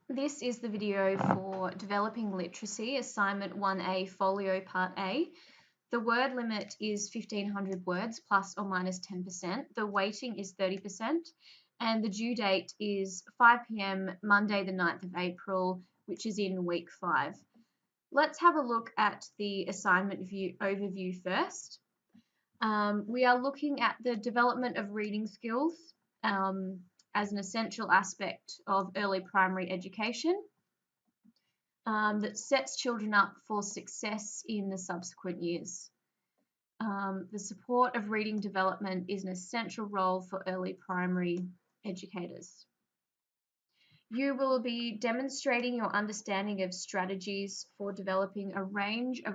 This is the video for Developing Literacy, Assignment 1A, Folio Part A. The word limit is 1,500 words plus or minus 10%. The weighting is 30%, and the due date is 5 p.m. Monday the 9th of April, which is in week 5. Let's have a look at the assignment overview first. We are looking at the development of reading skills as an essential aspect of early primary education that sets children up for success in the subsequent years. The support of reading development is an essential role for early primary educators. You will be demonstrating your understanding of strategies for developing a range of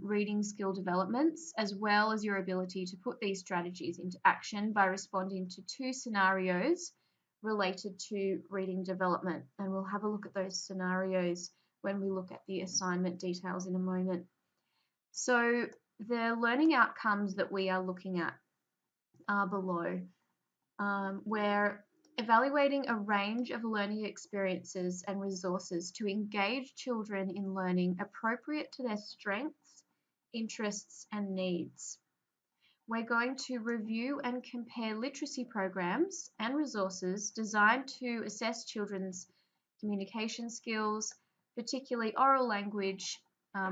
reading skill developments, as well as your ability to put these strategies into action by responding to 2 scenarios related to reading development. And we'll have a look at those scenarios when we look at the assignment details in a moment. So the learning outcomes that we are looking at are below. We're evaluating a range of learning experiences and resources to engage children in learning appropriate to their strengths, interests, and needs. We're going to review and compare literacy programs and resources designed to assess children's communication skills, particularly oral language,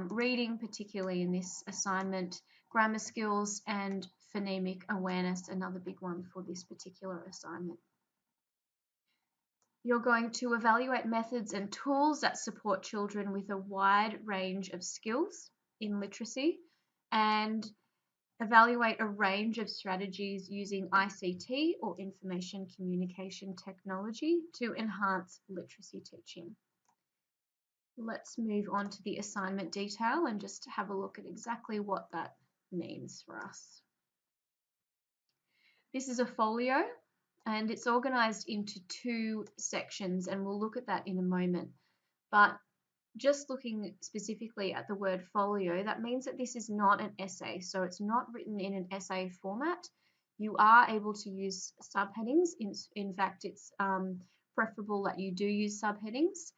reading, particularly in this assignment, grammar skills, and phonemic awareness, another big one for this particular assignment. You're going to evaluate methods and tools that support children with a wide range of skills in literacy and evaluate a range of strategies using ICT or information communication technology to enhance literacy teaching. Let's move on to the assignment detail and just have a look at exactly what that means for us. This is a folio and it's organized into 2 sections, and we'll look at that in a moment. But just looking specifically at the word folio, that means that this is not an essay, so it's not written in an essay format. You are able to use subheadings. In fact, it's preferable that you do use subheadings,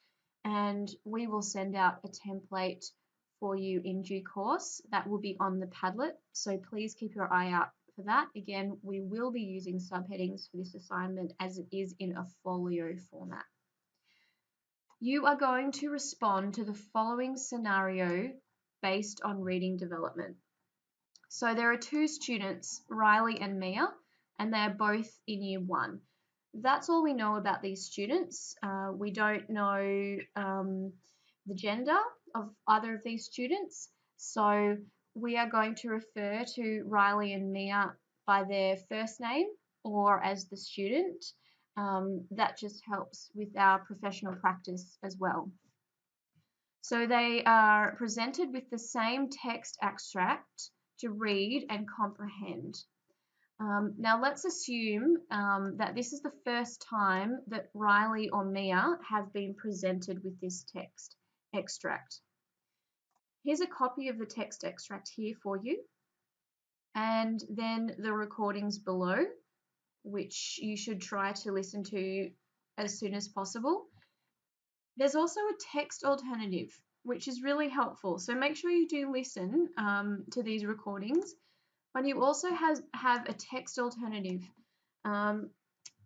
and we will send out a template for you in due course that will be on the Padlet, so please keep your eye out for that. Again, we will be using subheadings for this assignment as it is in a folio format. You are going to respond to the following scenario based on reading development. So there are 2 students, Riley and Mia, and they are both in year 1. That's all we know about these students. We don't know the gender of either of these students. So we are going to refer to Riley and Mia by their first name or as the student. That just helps with our professional practice as well. So they are presented with the same text extract to read and comprehend. Now let's assume that this is the first time that Riley or Mia have been presented with this text extract. Here's a copy of the text extract here for you, and then the recordings below, which you should try to listen to as soon as possible. There's also a text alternative, which is really helpful. So make sure you do listen to these recordings, but you also have a text alternative.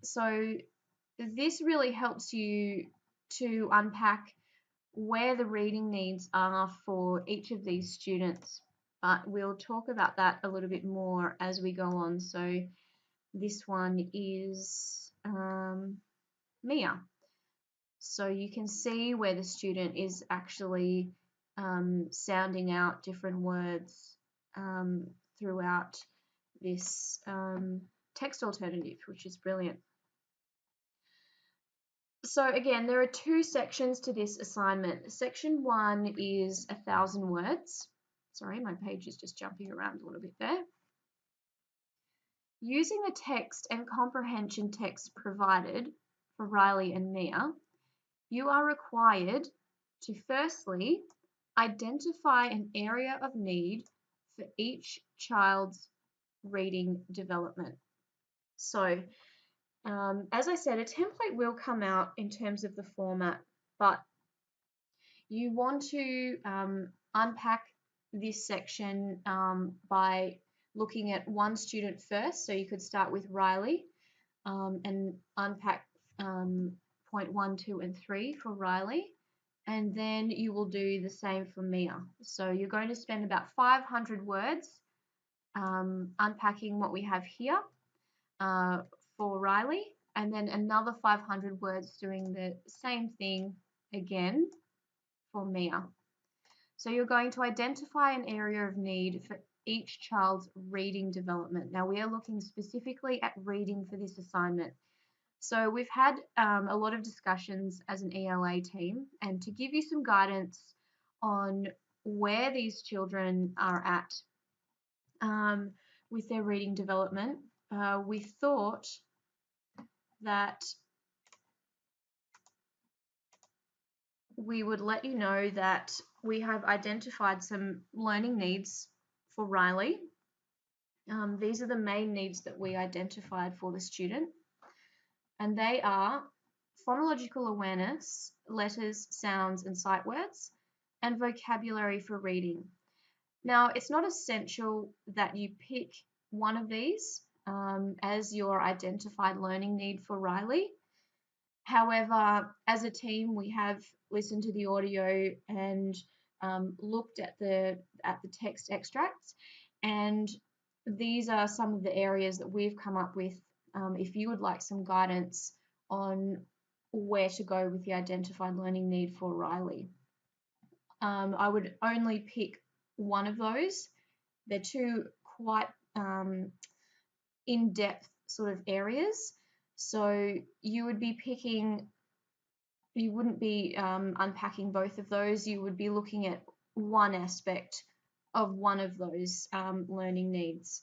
So this really helps you to unpack where the reading needs are for each of these students. But we'll talk about that a little bit more as we go on. So this one is Mia. So you can see where the student is actually sounding out different words throughout this text alternative, which is brilliant. So again, there are 2 sections to this assignment. Section 1 is 1,000 words. Sorry, my page is just jumping around a little bit there. Using the text and comprehension text provided for Riley and Mia, you are required to firstly identify an area of need for each child's reading development. So as I said, a template will come out in terms of the format, but you want to unpack this section by looking at one student first. So you could start with Riley and unpack point 1, 2, and 3 for Riley. And then you will do the same for Mia. So you're going to spend about 500 words unpacking what we have here for Riley, and then another 500 words doing the same thing again for Mia. So you're going to identify an area of need for each child's reading development. Now we are looking specifically at reading for this assignment. So we've had a lot of discussions as an ELA team, and to give you some guidance on where these children are at with their reading development, we thought that we would let you know that we have identified some learning needs for Riley. These are the main needs that we identified for the student, and they are phonological awareness, letters, sounds, and sight words, and vocabulary for reading. Now, it's not essential that you pick one of these as your identified learning need for Riley. However, as a team, we have listened to the audio and looked at the text extracts, and these are some of the areas that we've come up with. If you would like some guidance on where to go with the identified learning need for Riley, I would only pick one of those. They're two quite in-depth sort of areas. So you would be picking, you wouldn't be unpacking both of those. You would be looking at one aspect of one of those learning needs.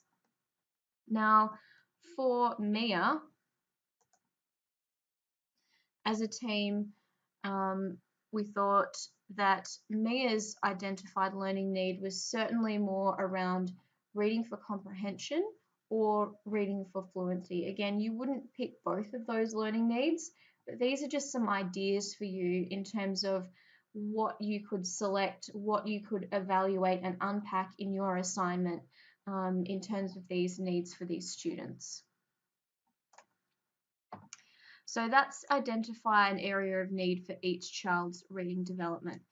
Now, for Mia, as a team, we thought that Mia's identified learning need was certainly more around reading for comprehension or reading for fluency. Again, you wouldn't pick both of those learning needs, but these are just some ideas for you in terms of what you could select, what you could evaluate and unpack in your assignment in terms of these needs for these students. So that's identify an area of need for each child's reading development.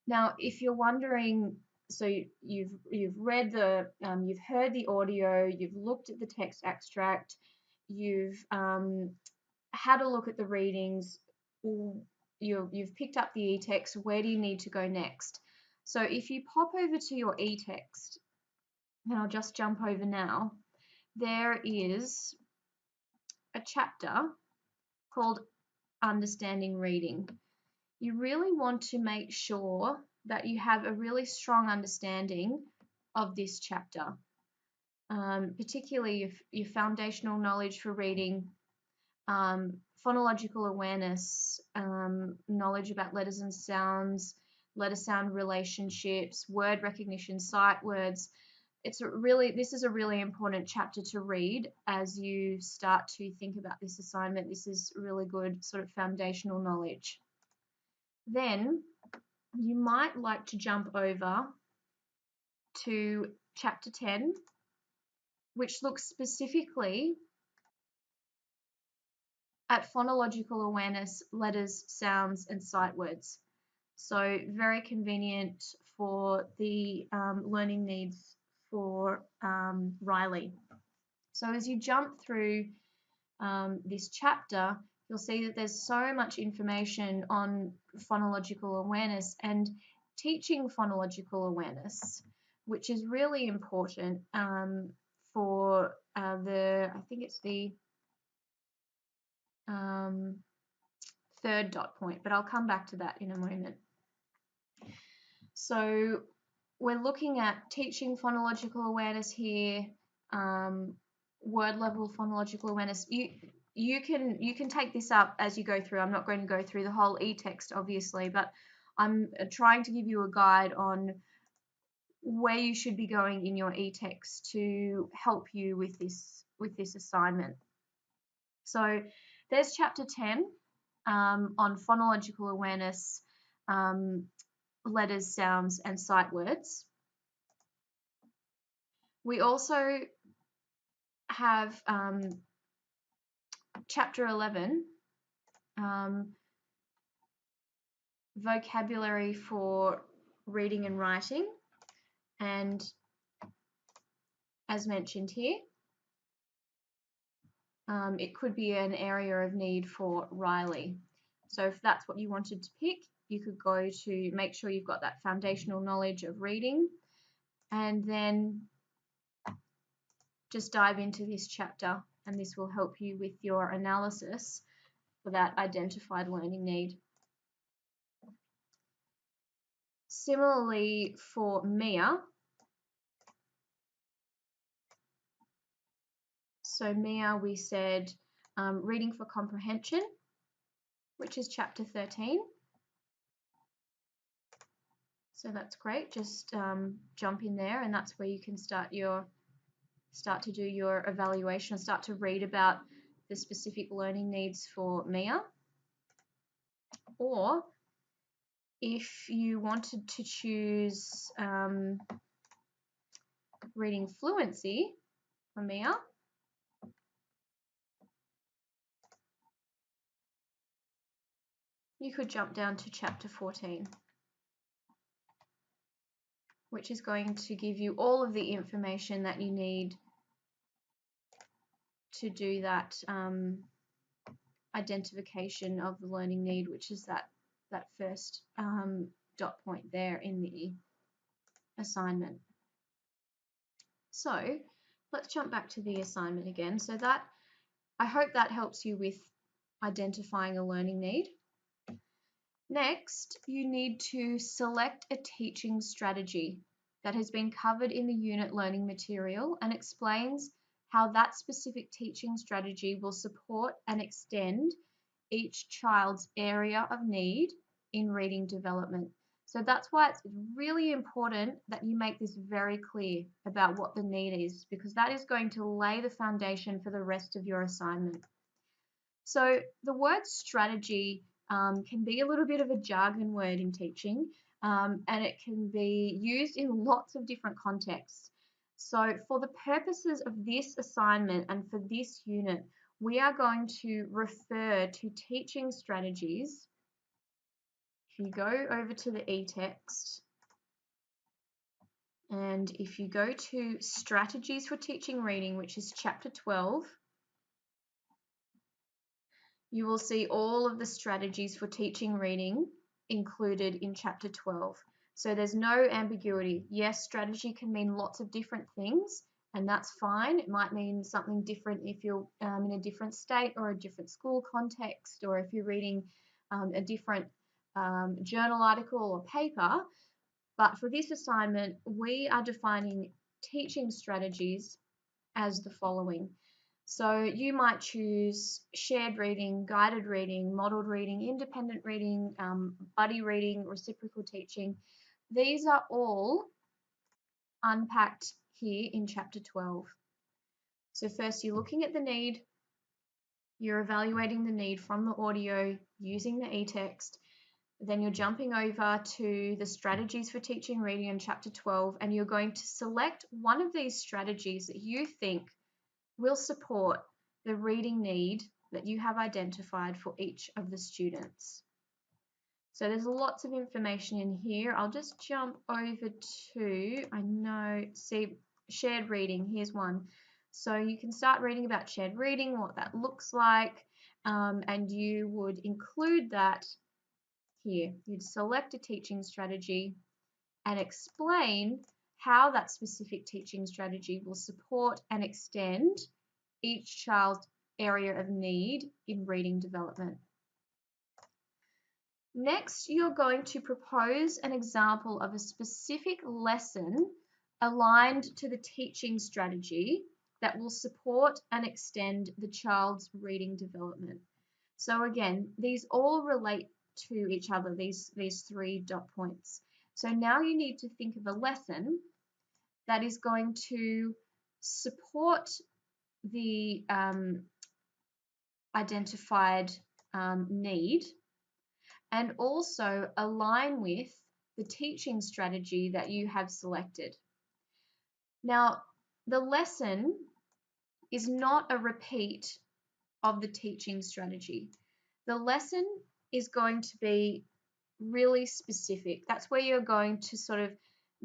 Now, if you're wondering, so you've read the, you've heard the audio, you've looked at the text extract, you've had a look at the readings, you've picked up the e-text, where do you need to go next? So if you pop over to your e-text, and I'll just jump over now, there is a chapter called Understanding Reading. You really want to make sure that you have a really strong understanding of this chapter, particularly your foundational knowledge for reading, phonological awareness, knowledge about letters and sounds, letter-sound relationships, word recognition, sight words. This is a really important chapter to read as you start to think about this assignment. This is really good sort of foundational knowledge. Then you might like to jump over to chapter 10, which looks specifically at phonological awareness, letters, sounds, and sight words. So very convenient for the learning needs for Riley. So as you jump through this chapter, you'll see that there's so much information on phonological awareness and teaching phonological awareness, which is really important for I think it's the third dot point, but I'll come back to that in a moment. So we're looking at teaching phonological awareness here, word level phonological awareness. You can take this up as you go through. I'm not going to go through the whole e-text, obviously, but I'm trying to give you a guide on where you should be going in your e-text to help you with this assignment. So There's chapter 10 on phonological awareness, letters, sounds, and sight words. We also have chapter 11, vocabulary for reading and writing, and as mentioned here, it could be an area of need for Riley. So if that's what you wanted to pick, you could go to make sure you've got that foundational knowledge of reading, and then just dive into this chapter, and this will help you with your analysis for that identified learning need. Similarly for Mia, so Mia, we said reading for comprehension, which is chapter 13. So that's great. Just jump in there, and that's where you can start to do your evaluation, start to read about the specific learning needs for Mia. Or if you wanted to choose reading fluency for Mia, you could jump down to chapter 14, which is going to give you all of the information that you need to do that identification of the learning need, which is that first dot point there in the assignment. So let's jump back to the assignment again. So that, I hope that helps you with identifying a learning need. Next, you need to select a teaching strategy that has been covered in the unit learning material and explains how that specific teaching strategy will support and extend each child's area of need in reading development. So that's why it's really important that you make this very clear about what the need is, because that is going to lay the foundation for the rest of your assignment. So the word strategy can be a little bit of a jargon word in teaching, and it can be used in lots of different contexts. So for the purposes of this assignment and for this unit, we are going to refer to teaching strategies. If you go over to the eText, and if you go to Strategies for Teaching Reading, which is chapter 12, you will see all of the strategies for teaching reading included in chapter 12. So there's no ambiguity. Yes, strategy can mean lots of different things, and that's fine. It might mean something different if you're in a different state or a different school context, or if you're reading a different journal article or paper. But for this assignment, we are defining teaching strategies as the following. So you might choose shared reading, guided reading, modeled reading, independent reading, buddy reading, reciprocal teaching. These are all unpacked here in chapter 12. So first you're looking at the need, you're evaluating the need from the audio using the eText, then you're jumping over to the strategies for teaching reading in chapter 12, and you're going to select one of these strategies that you think will support the reading need that you have identified for each of the students. So there's lots of information in here. I'll just jump over to, see, shared reading. Here's one. So you can start reading about shared reading, what that looks like, and you would include that here. You'd select a teaching strategy and explain how that specific teaching strategy will support and extend each child's area of need in reading development. Next, you're going to propose an example of a specific lesson aligned to the teaching strategy that will support and extend the child's reading development. So again, these all relate to each other, these three dot points. So now you need to think of a lesson that is going to support the identified need, and also align with the teaching strategy that you have selected. Now, the lesson is not a repeat of the teaching strategy. The lesson is going to be really specific. That's where you're going to sort of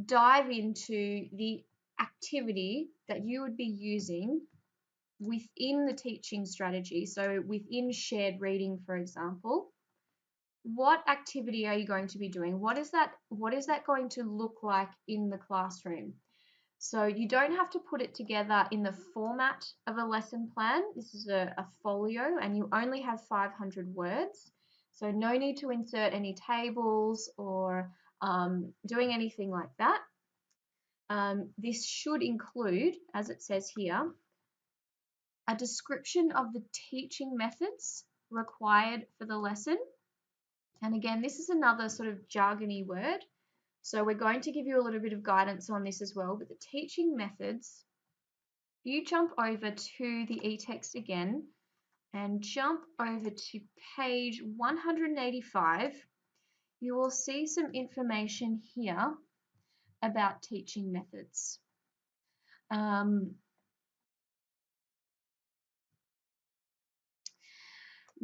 dive into the activity that you would be using within the teaching strategy. So within shared reading, for example, what activity are you going to be doing? What is that going to look like in the classroom? So you don't have to put it together in the format of a lesson plan. This is a folio and you only have 500 words. So no need to insert any tables or doing anything like that. This should include, as it says here, a description of the teaching methods required for the lesson. And again, this is another sort of jargony word. So we're going to give you a little bit of guidance on this as well, but the teaching methods, if you jump over to the eText again and jump over to page 185, you will see some information here about teaching methods.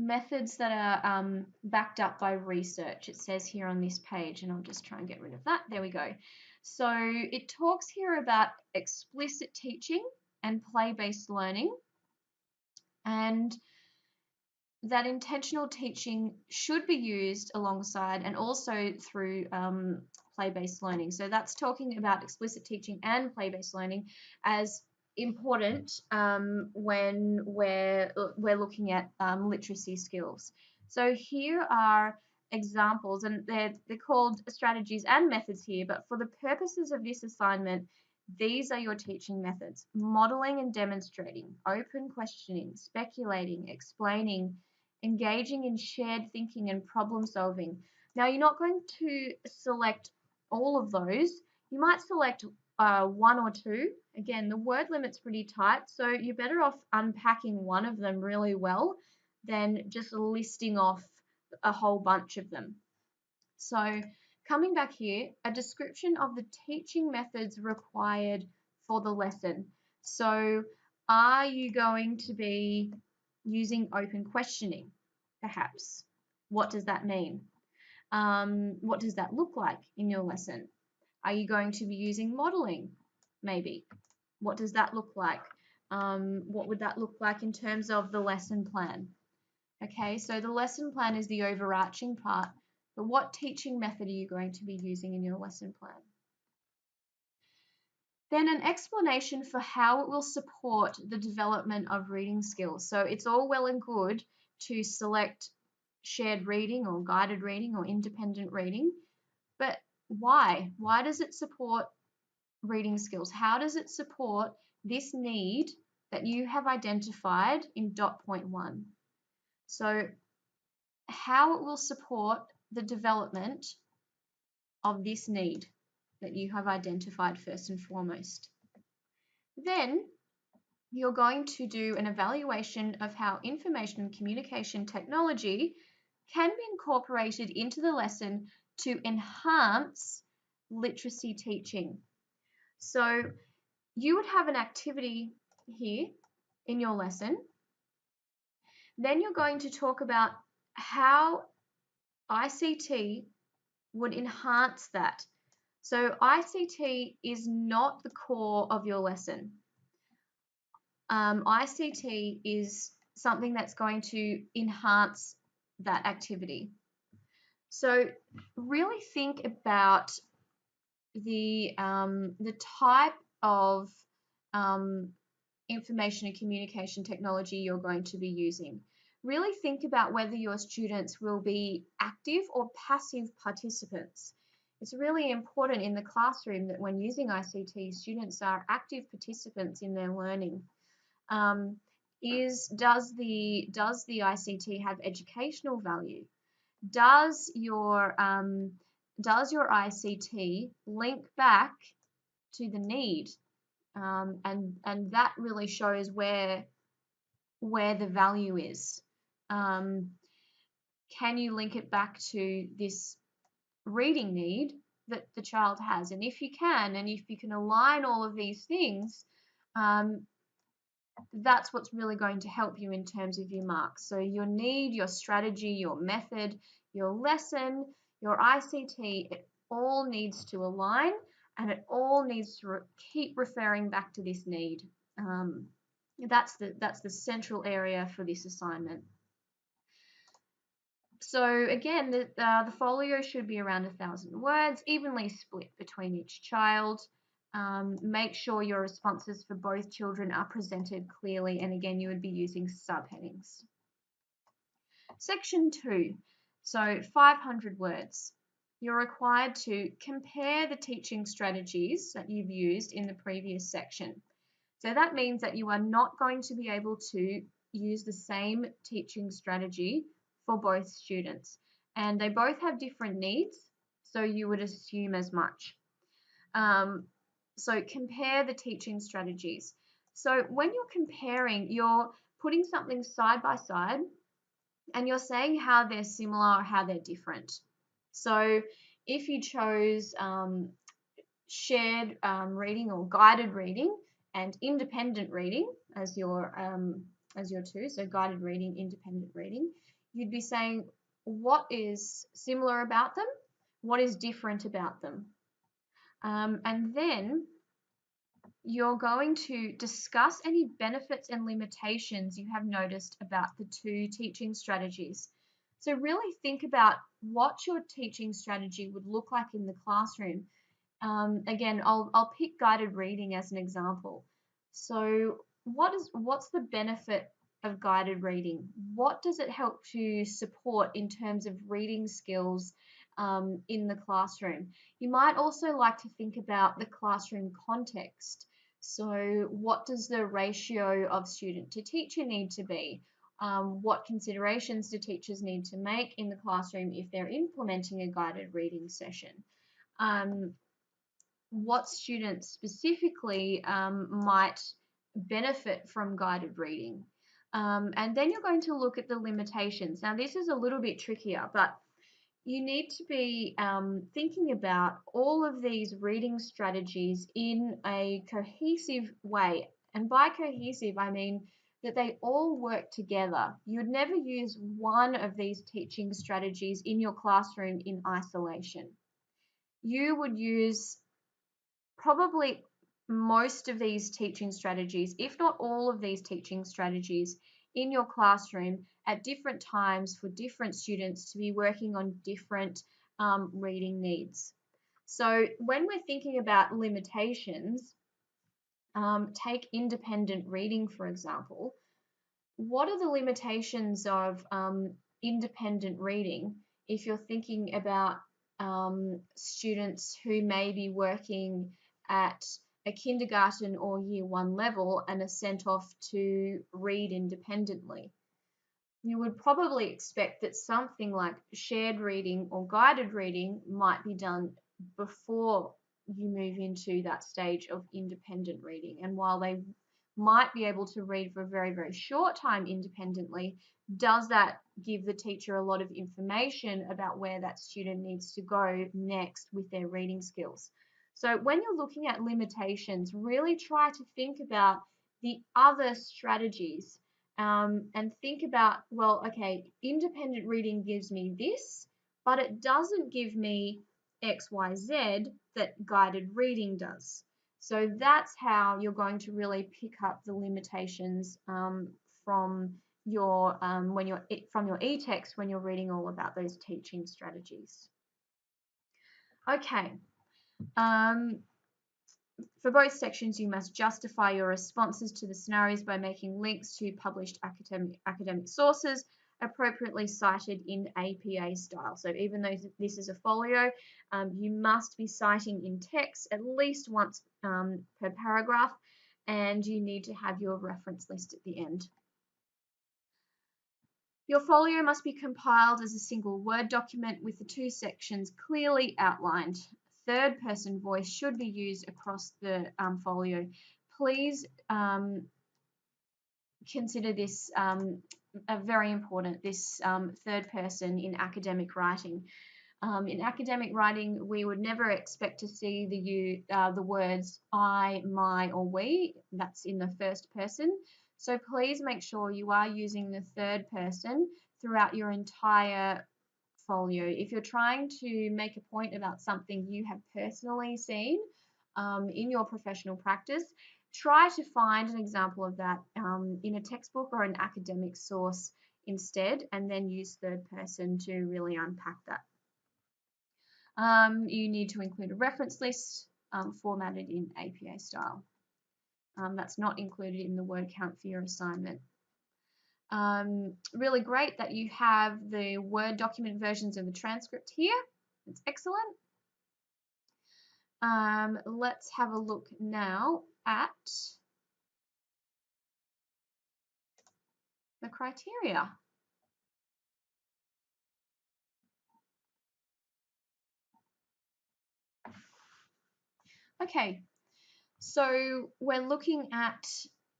Methods that are backed up by research, it says here on this page, and I'll just try and get rid of that. There we go. So it talks here about explicit teaching and play-based learning, and that intentional teaching should be used alongside and also through play-based learning. So that's talking about explicit teaching and play-based learning as important when we're looking at literacy skills. So here are examples, and they're called strategies and methods here, but for the purposes of this assignment, these are your teaching methods: modeling and demonstrating, open questioning, speculating, explaining, engaging in shared thinking and problem solving. Now, you're not going to select all of those. You might select one or two. Again, the word limit's pretty tight, so you're better off unpacking one of them really well than just listing off a whole bunch of them. So coming back here, a description of the teaching methods required for the lesson. So are you going to be using open questioning, perhaps? What does that mean? What does that look like in your lesson? Are you going to be using modeling, maybe? What does that look like? What would that look like in terms of the lesson plan? Okay, so the lesson plan is the overarching part, but what teaching method are you going to be using in your lesson plan? Then an explanation for how it will support the development of reading skills. So it's all well and good to select shared reading or guided reading or independent reading, but why? Why does it support reading skills? How does it support this need that you have identified in dot point 1? So how it will support the development of this need that you have identified first and foremost. Then you're going to do an evaluation of how information and communication technology can be incorporated into the lesson to enhance literacy teaching. So you would have an activity here in your lesson. Then you're going to talk about how ICT would enhance that. So ICT is not the core of your lesson. ICT is something that's going to enhance that activity. So really think about the type of information and communication technology you're going to be using. Really think about whether your students will be active or passive participants. It's really important in the classroom that when using ICT, students are active participants in their learning. Does the ICT have educational value? Does your ICT link back to the need? And that really shows where the value is. Can you link it back to this reading need that the child has? And if you can, and if you can align all of these things, that's what's really going to help you in terms of your marks. So your need, your strategy, your method, your lesson, your ICT, it all needs to align, and it all needs to keep referring back to this need. That's the central area for this assignment. So again, the folio should be around 1,000 words, evenly split between each child. Make sure your responses for both children are presented clearly, and again, you would be using subheadings. Section 2, so 500 words. You're required to compare the teaching strategies that you've used in the previous section. So that means that you are not going to be able to use the same teaching strategy for both students. And they both have different needs, so you would assume as much. So compare the teaching strategies. So when you're comparing, you're putting something side by side and you're saying how they're similar or how they're different. So if you chose shared reading or guided reading and independent reading as your two, so guided reading, independent reading, you'd be saying what is similar about them, what is different about them. And then you're going to discuss any benefits and limitations you have noticed about the two teaching strategies. So really think about what your teaching strategy would look like in the classroom. Again, I'll pick guided reading as an example. So what's the benefit of guided reading? What does it help to support in terms of reading skills in the classroom? You might also like to think about the classroom context. So what does the ratio of student to teacher need to be? What considerations do teachers need to make in the classroom if they're implementing a guided reading session? What students specifically might benefit from guided reading. And then you're going to look at the limitations. Now, this is a little bit trickier, but you need to be thinking about all of these reading strategies in a cohesive way. And by cohesive, I mean that they all work together. You'd never use one of these teaching strategies in your classroom in isolation. You would use probably most of these teaching strategies, if not all of these teaching strategies, in your classroom at different times for different students to be working on different reading needs. So when we're thinking about limitations, take independent reading, for example. What are the limitations of independent reading if you're thinking about students who may be working at a kindergarten or year 1 level and are sent off to read independently? You would probably expect that something like shared reading or guided reading might be done before you move into that stage of independent reading. And while they might be able to read for a very, very short time independently, does that give the teacher a lot of information about where that student needs to go next with their reading skills? So when you're looking at limitations, really try to think about the other strategies and think about, well, okay, independent reading gives me this, but it doesn't give me X, Y, Z that guided reading does. So that's how you're going to really pick up the limitations from your e-text when you're reading all about those teaching strategies. Okay. For both sections, you must justify your responses to the scenarios by making links to published academic sources appropriately cited in APA style. So even though this is a folio, you must be citing in text at least once per paragraph, and you need to have your reference list at the end. Your folio must be compiled as a single Word document with the two sections clearly outlined. Third-person voice should be used across the folio. Please consider this very important, this third person in academic writing. In academic writing, we would never expect to see the words I, my, or we. That's in the first person. So please make sure you are using the third person throughout your entire folio. If you're trying to make a point about something you have personally seen in your professional practice, try to find an example of that in a textbook or an academic source instead, and then use third person to really unpack that. You need to include a reference list formatted in APA style. That's not included in the word count for your assignment. Really great that you have the Word document versions of the transcript here. It's excellent. Let's have a look now at the criteria. Okay, so we're looking at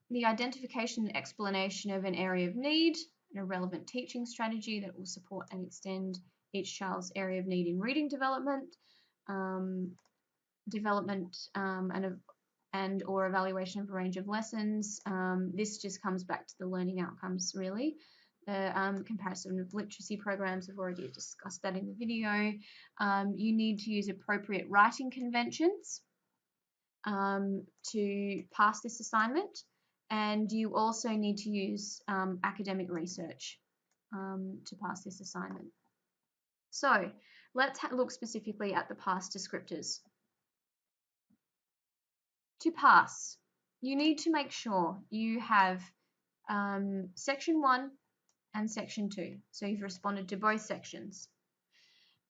the identification and explanation of an area of need and a relevant teaching strategy that will support and extend each child's area of need in reading development, and or evaluation of a range of lessons. This just comes back to the learning outcomes, really. The comparison of literacy programs, I've already discussed that in the video. You need to use appropriate writing conventions to pass this assignment, and you also need to use academic research to pass this assignment. So let's look specifically at the past descriptors. To pass, you need to make sure you have section 1 and section 2. So you've responded to both sections.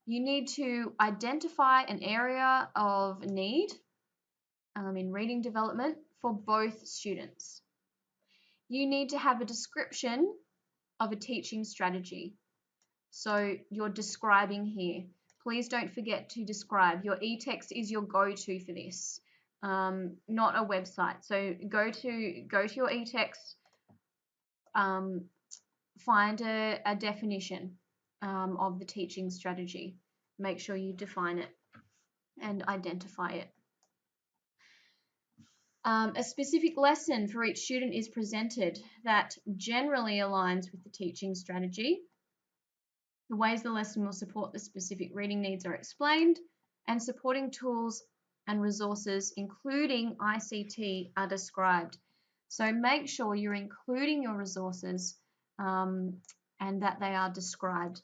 You need to identify an area of need in reading development for both students. You need to have a description of a teaching strategy. So you're describing here. Please don't forget to describe. Your eText is your go-to for this, not a website. So go to your eText, find a definition of the teaching strategy. Make sure you define it and identify it. A specific lesson for each student is presented that generally aligns with the teaching strategy. The ways the lesson will support the specific reading needs are explained, and supporting tools and resources, including ICT, are described. So make sure you're including your resources and that they are described.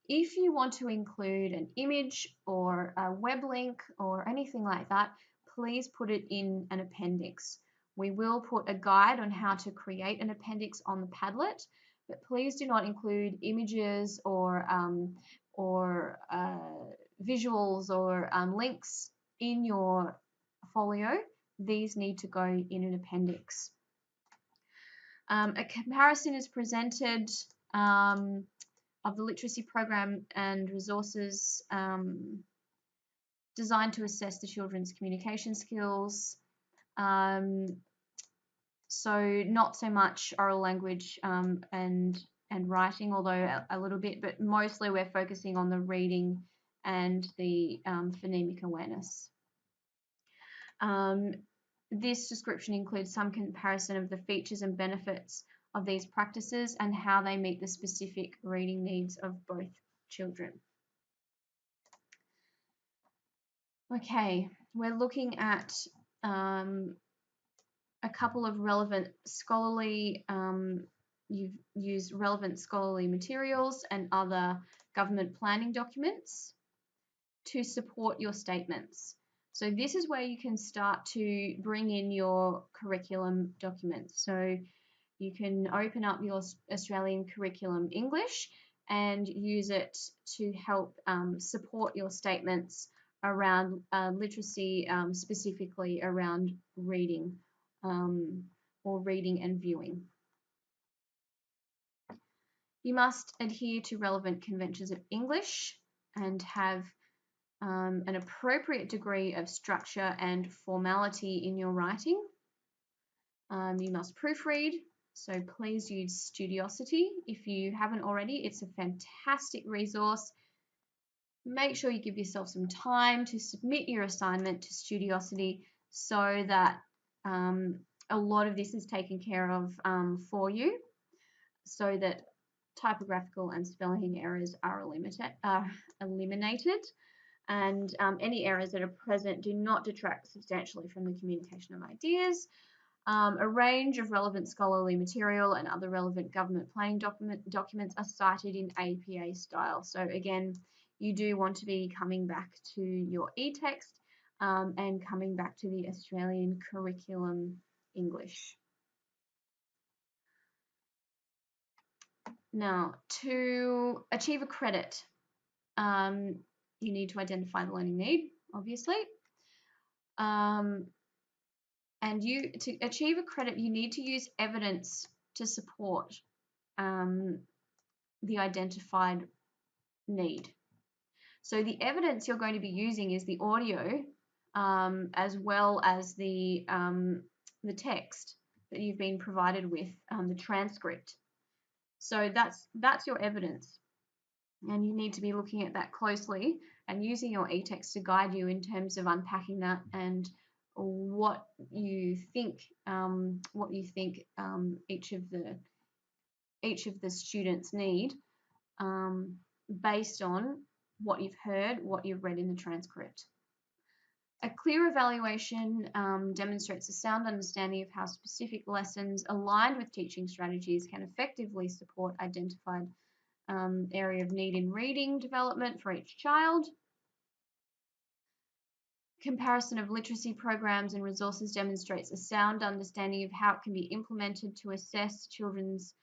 If you want to include an image or a web link or anything like that, please put it in an appendix. We will put a guide on how to create an appendix on the Padlet, but please do not include images or visuals or links in your folio. These need to go in an appendix. A comparison is presented of the literacy program and resources designed to assess the children's communication skills. So not so much oral language and writing, although a little bit, but mostly we're focusing on the reading and the phonemic awareness. This description includes some comparison of the features and benefits of these practices and how they meet the specific reading needs of both children. Okay, we're looking at a couple of relevant scholarly, you've used relevant scholarly materials and other government planning documents to support your statements. So this is where you can start to bring in your curriculum documents. So you can open up your Australian Curriculum English and use it to help support your statements around literacy, specifically around reading or reading and viewing. You must adhere to relevant conventions of English and have an appropriate degree of structure and formality in your writing. You must proofread, So please use Studiosity if you haven't already. It's a fantastic resource. Make sure you give yourself some time to submit your assignment to Studiosity so that a lot of this is taken care of for you, so that typographical and spelling errors are eliminated, and any errors that are present do not detract substantially from the communication of ideas. A range of relevant scholarly material and other relevant government planning documents are cited in APA style. So again, you do want to be coming back to your e-text and coming back to the Australian curriculum English. Now, to achieve a credit, you need to identify the learning need, obviously. And to achieve a credit, you need to use evidence to support the identified need. So the evidence you're going to be using is the audio as well as the text that you've been provided with, the transcript. So that's your evidence, and you need to be looking at that closely and using your e-text to guide you in terms of unpacking that and what you think each of the students need based on what you've heard, what you've read in the transcript. A clear evaluation demonstrates a sound understanding of how specific lessons aligned with teaching strategies can effectively support identified area of need in reading development for each child. Comparison of literacy programs and resources demonstrates a sound understanding of how it can be implemented to assess children's,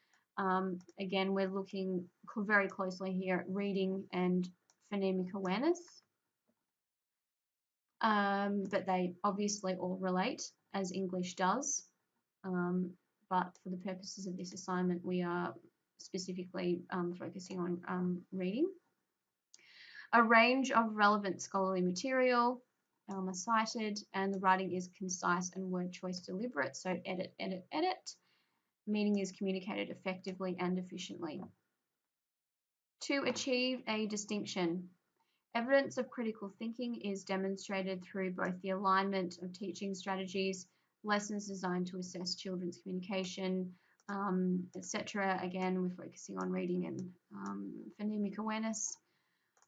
again, we're looking very closely here at reading and phonemic awareness. But they obviously all relate, as English does. But for the purposes of this assignment, we are specifically focusing on reading. A range of relevant scholarly material are cited, and the writing is concise and word choice deliberate. So edit, edit, edit. Meaning is communicated effectively and efficiently. To achieve a distinction, evidence of critical thinking is demonstrated through both the alignment of teaching strategies, lessons designed to assess children's communication, etc. Again, we're focusing on reading and phonemic awareness.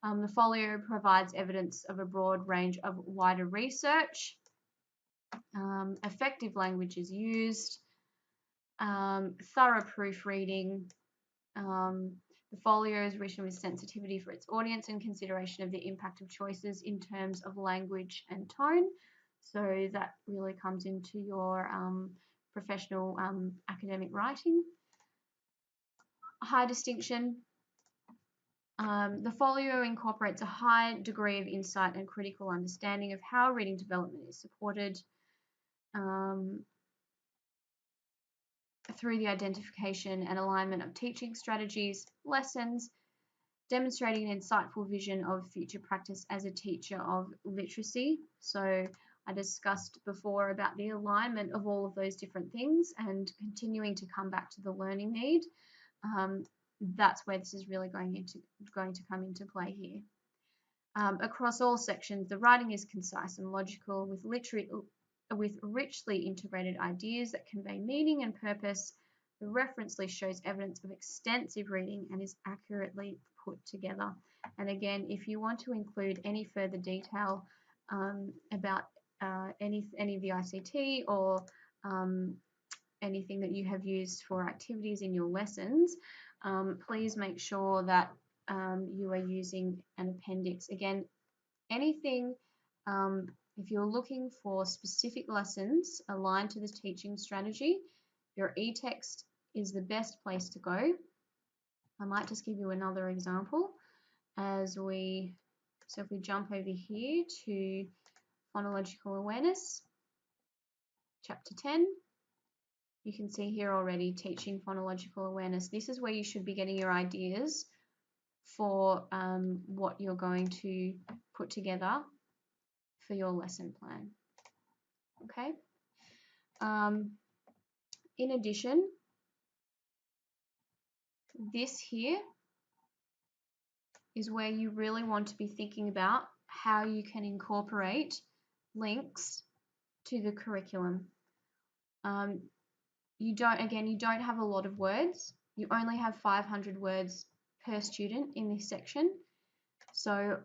The folio provides evidence of a broad range of wider research. Effective language is used. Thorough proofreading. The folio is written with sensitivity for its audience and consideration of the impact of choices in terms of language and tone. So that really comes into your professional academic writing. High distinction. The folio incorporates a high degree of insight and critical understanding of how reading development is supported through the identification and alignment of teaching strategies, lessons, demonstrating an insightful vision of future practice as a teacher of literacy. So I discussed before about the alignment of all of those different things and continuing to come back to the learning need. That's where this is really going to come into play here. Across all sections, the writing is concise and logical with richly integrated ideas that convey meaning and purpose. The reference list shows evidence of extensive reading and is accurately put together. And again, if you want to include any further detail about any of the ICT or anything that you have used for activities in your lessons, please make sure that you are using an appendix. Again, anything, if you're looking for specific lessons aligned to the teaching strategy, your e-text is the best place to go. I might just give you another example so if we jump over here to phonological awareness, chapter 10, you can see here already teaching phonological awareness. This is where you should be getting your ideas for what you're going to put together for your lesson plan. Okay. In addition, this here is where you really want to be thinking about how you can incorporate links to the curriculum. You don't have a lot of words. You only have 500 words per student in this section. So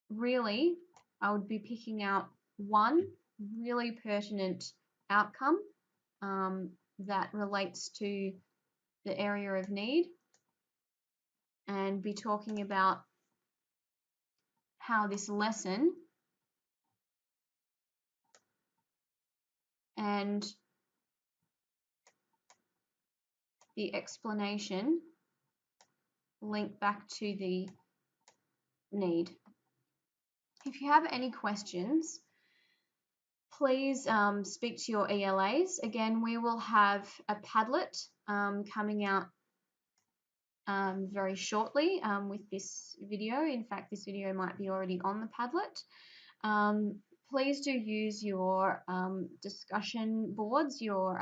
really, I would be picking out one really pertinent outcome that relates to the area of need and be talking about how this lesson and the explanation link back to the need. If you have any questions, please speak to your ELAs. Again, we will have a Padlet coming out very shortly with this video. In fact, this video might be already on the Padlet. Please do use your discussion boards, your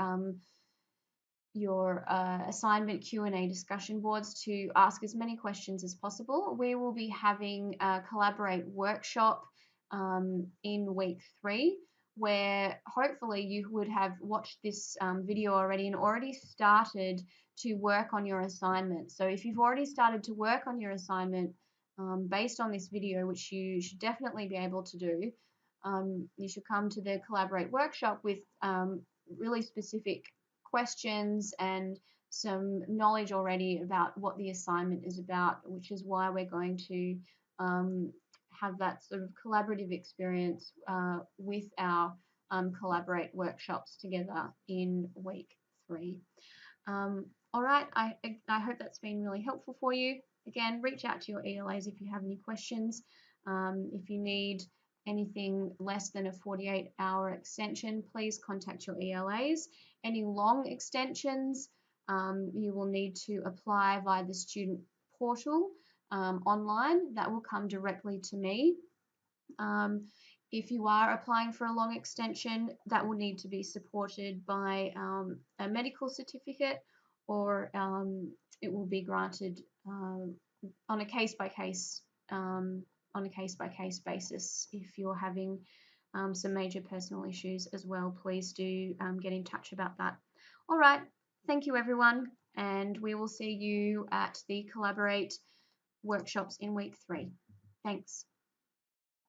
assignment Q&A discussion boards to ask as many questions as possible. We will be having a Collaborate workshop in week 3, where hopefully you would have watched this video already and already started to work on your assignment. So if you've already started to work on your assignment based on this video, which you should definitely be able to do, you should come to the Collaborate workshop with really specific questions and some knowledge already about what the assignment is about, which is why we're going to have that sort of collaborative experience with our Collaborate workshops together in week 3. All right, I hope that's been really helpful for you. Again, reach out to your ELAs if you have any questions. If you need anything less than a 48-hour extension, please contact your ELAs. Any long extensions, you will need to apply via the student portal online. That will come directly to me. If you are applying for a long extension, that will need to be supported by a medical certificate, or it will be granted on a case-by-case basis. If you're having some major personal issues as well, please do get in touch about that. All right, thank you everyone, and we will see you at the Collaborate workshops in week 3. Thanks.